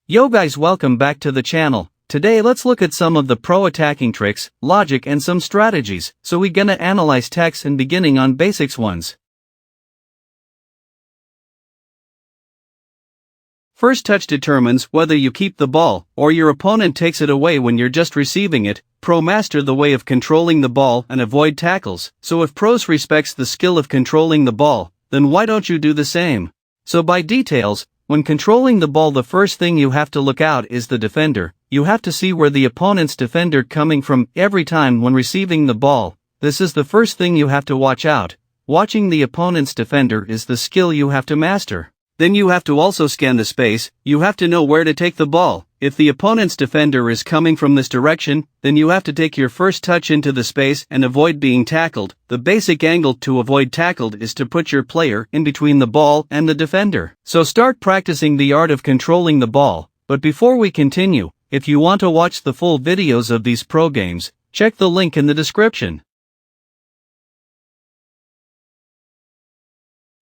Yo guys, welcome back to the channel. Today let's look at some of the pro attacking tricks, logic and some strategies. So we gonna analyze TEKKZ and beginning on basics ones. First touch determines whether you keep the ball, or your opponent takes it away when you're just receiving it. Pro master the way of controlling the ball and avoid tackles. So if pros respects the skill of controlling the ball, then why don't you do the same? So by details, when controlling the ball, the first thing you have to look out is the defender. You have to see where the opponent's defender coming from every time when receiving the ball. This is the first thing you have to watch out. Watching the opponent's defender is the skill you have to master. Then you have to also scan the space. You have to know where to take the ball. If the opponent's defender is coming from this direction, then you have to take your first touch into the space and avoid being tackled. The basic angle to avoid tackled is to put your player in between the ball and the defender. So start practicing the art of controlling the ball. But before we continue, if you want to watch the full videos of these pro games, check the link in the description.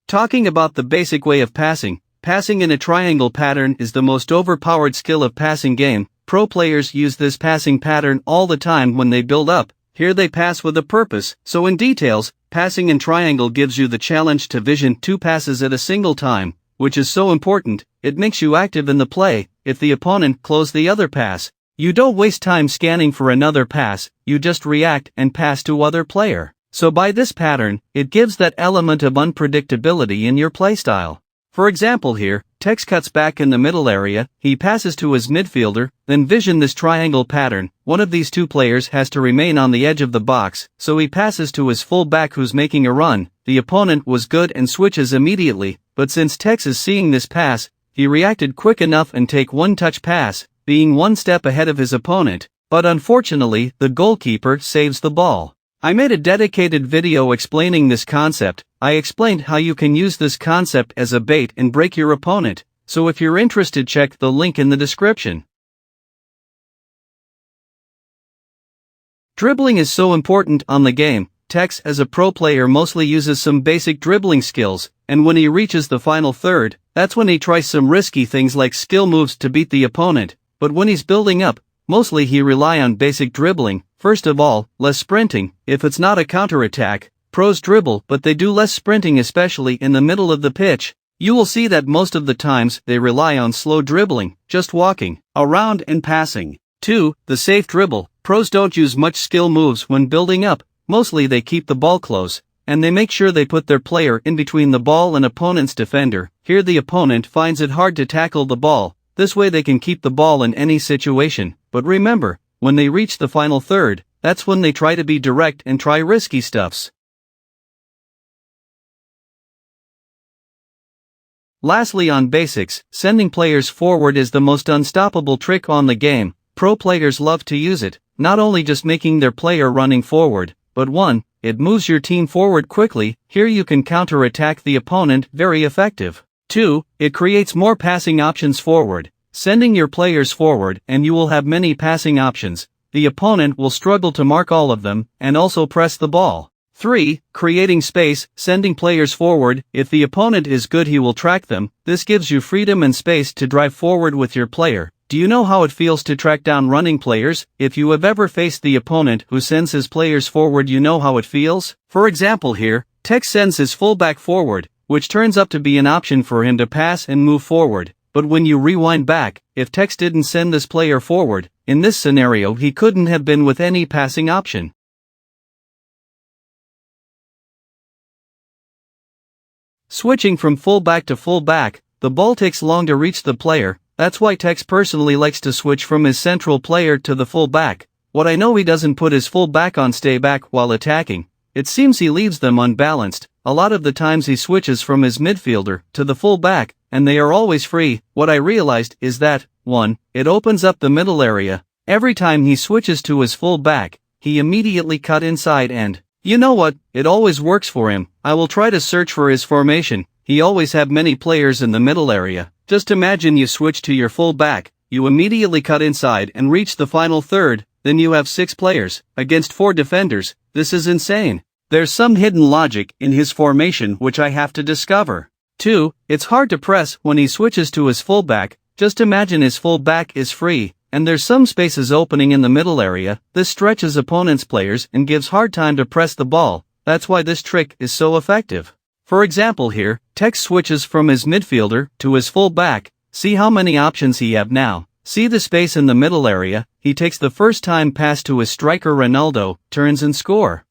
Talking about the basic way of passing. Passing in a triangle pattern is the most overpowered skill of passing game. Pro players use this passing pattern all the time when they build up. Here they pass with a purpose. So in details, passing in triangle gives you the challenge to vision two passes at a single time, which is so important. It makes you active in the play. If the opponent close the other pass, you don't waste time scanning for another pass, you just react and pass to other player. So by this pattern, it gives that element of unpredictability in your playstyle. For example here, TEKKZ cuts back in the middle area, he passes to his midfielder, then vision this triangle pattern. One of these two players has to remain on the edge of the box, so he passes to his full back who's making a run. The opponent was good and switches immediately, but since TEKKZ is seeing this pass, he reacted quick enough and take one touch pass, being one step ahead of his opponent, but unfortunately, the goalkeeper saves the ball. I made a dedicated video explaining this concept. I explained how you can use this concept as a bait and break your opponent, so if you're interested, check the link in the description. Dribbling is so important on the game. TEKKZ as a pro player mostly uses some basic dribbling skills, and when he reaches the final third, that's when he tries some risky things like skill moves to beat the opponent, but when he's building up, mostly he rely on basic dribbling. First of all, less sprinting. If it's not a counter-attack, pros dribble, but they do less sprinting, especially in the middle of the pitch. You will see that most of the times they rely on slow dribbling, just walking around and passing. 2. The safe dribble. Pros don't use much skill moves when building up. Mostly they keep the ball close, and they make sure they put their player in between the ball and opponent's defender. Here the opponent finds it hard to tackle the ball. This way they can keep the ball in any situation. But remember, when they reach the final third, that's when they try to be direct and try risky stuffs. Lastly, on basics, sending players forward is the most unstoppable trick on the game. Pro players love to use it, not only just making their player running forward, but 1. It moves your team forward quickly. Here you can counter-attack the opponent, very effective. 2. It creates more passing options forward. Sending your players forward and you will have many passing options. The opponent will struggle to mark all of them and also press the ball. 3. Creating space. Sending players forward. If the opponent is good, he will track them. This gives you freedom and space to drive forward with your player. Do you know how it feels to track down running players? If you have ever faced the opponent who sends his players forward, you know how it feels. For example here, TEKKZ sends his fullback forward, which turns up to be an option for him to pass and move forward. But when you rewind back, if TEKKZ didn't send this player forward, in this scenario he couldn't have been with any passing option. Switching from fullback to fullback, the ball takes long to reach the player. That's why TEKKZ personally likes to switch from his central player to the fullback. What I know, he doesn't put his fullback on stay back while attacking. It seems he leaves them unbalanced. A lot of the times he switches from his midfielder to the fullback, and they are always free. What I realized is that, 1. It opens up the middle area. Every time he switches to his fullback, he immediately cut inside and, you know what, it always works for him. I will try to search for his formation. He always have many players in the middle area. Just imagine you switch to your fullback, you immediately cut inside and reach the final third, then you have 6 players against 4 defenders. This is insane. There's some hidden logic in his formation which I have to discover. 2. It's hard to press when he switches to his fullback. Just imagine his full back is free, and there's some spaces opening in the middle area. This stretches opponent's players and gives hard time to press the ball. That's why this trick is so effective. For example here, TEKKZ switches from his midfielder to his full back. See how many options he have now. See the space in the middle area. He takes the first time pass to his striker Ronaldo, turns and score.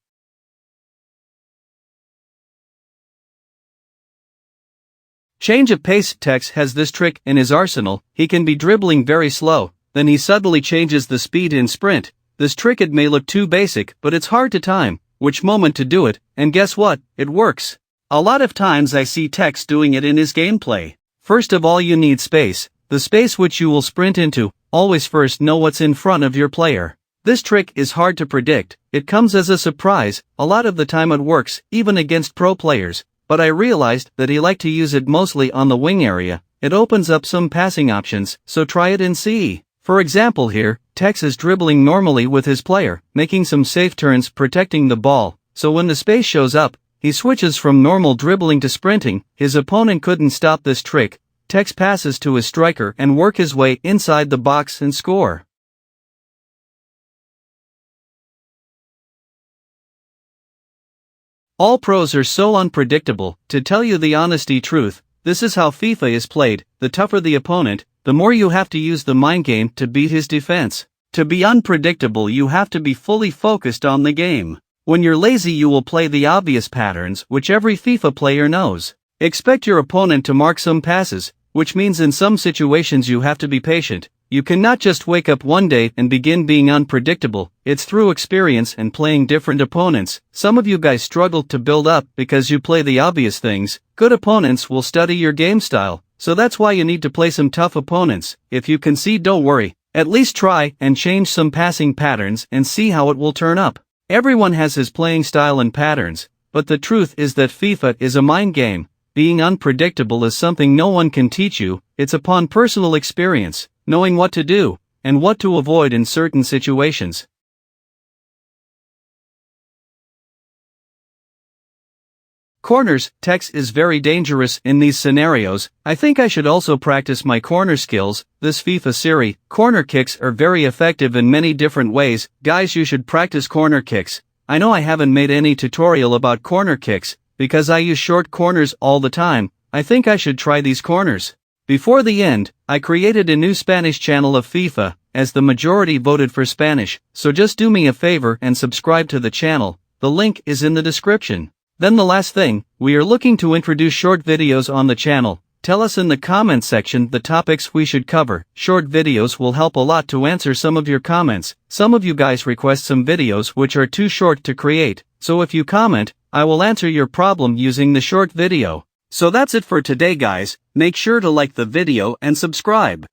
Change of pace. TEKKZ has this trick in his arsenal. He can be dribbling very slow, then he suddenly changes the speed in sprint. This trick, it may look too basic, but it's hard to time which moment to do it, and guess what? It works. A lot of times I see TEKKZ doing it in his gameplay. First of all, you need space, the space which you will sprint into. Always first know what's in front of your player. This trick is hard to predict, it comes as a surprise. A lot of the time it works, even against pro players, but I realized that he liked to use it mostly on the wing area. It opens up some passing options, so try it and see. For example here, TEKKZ is dribbling normally with his player, making some safe turns protecting the ball, so when the space shows up, he switches from normal dribbling to sprinting. His opponent couldn't stop this trick. TEKKZ passes to his striker and work his way inside the box and score. All pros are so unpredictable. To tell you the honesty truth, this is how FIFA is played. The tougher the opponent, the more you have to use the mind game to beat his defense. To be unpredictable, you have to be fully focused on the game. When you're lazy, you will play the obvious patterns which every FIFA player knows. Expect your opponent to mark some passes, which means in some situations you have to be patient. You cannot just wake up one day and begin being unpredictable. It's through experience and playing different opponents. Some of you guys struggle to build up because you play the obvious things. Good opponents will study your game style, so that's why you need to play some tough opponents. If you concede, don't worry. At least try and change some passing patterns and see how it will turn up. Everyone has his playing style and patterns, but the truth is that FIFA is a mind game. Being unpredictable is something no one can teach you. It's upon personal experience, knowing what to do and what to avoid in certain situations. Corners. TEKKZ is very dangerous in these scenarios. I think I should also practice my corner skills. This FIFA series, corner kicks are very effective in many different ways. Guys, you should practice corner kicks. I know I haven't made any tutorial about corner kicks, because I use short corners all the time. I think I should try these corners. Before the end, I created a new Spanish channel of FIFA, as the majority voted for Spanish, so just do me a favor and subscribe to the channel. The link is in the description. Then the last thing, we are looking to introduce short videos on the channel. Tell us in the comments section the topics we should cover. Short videos will help a lot to answer some of your comments. Some of you guys request some videos which are too short to create, so if you comment, I will answer your problem using the short video. So that's it for today, guys. Make sure to like the video and subscribe.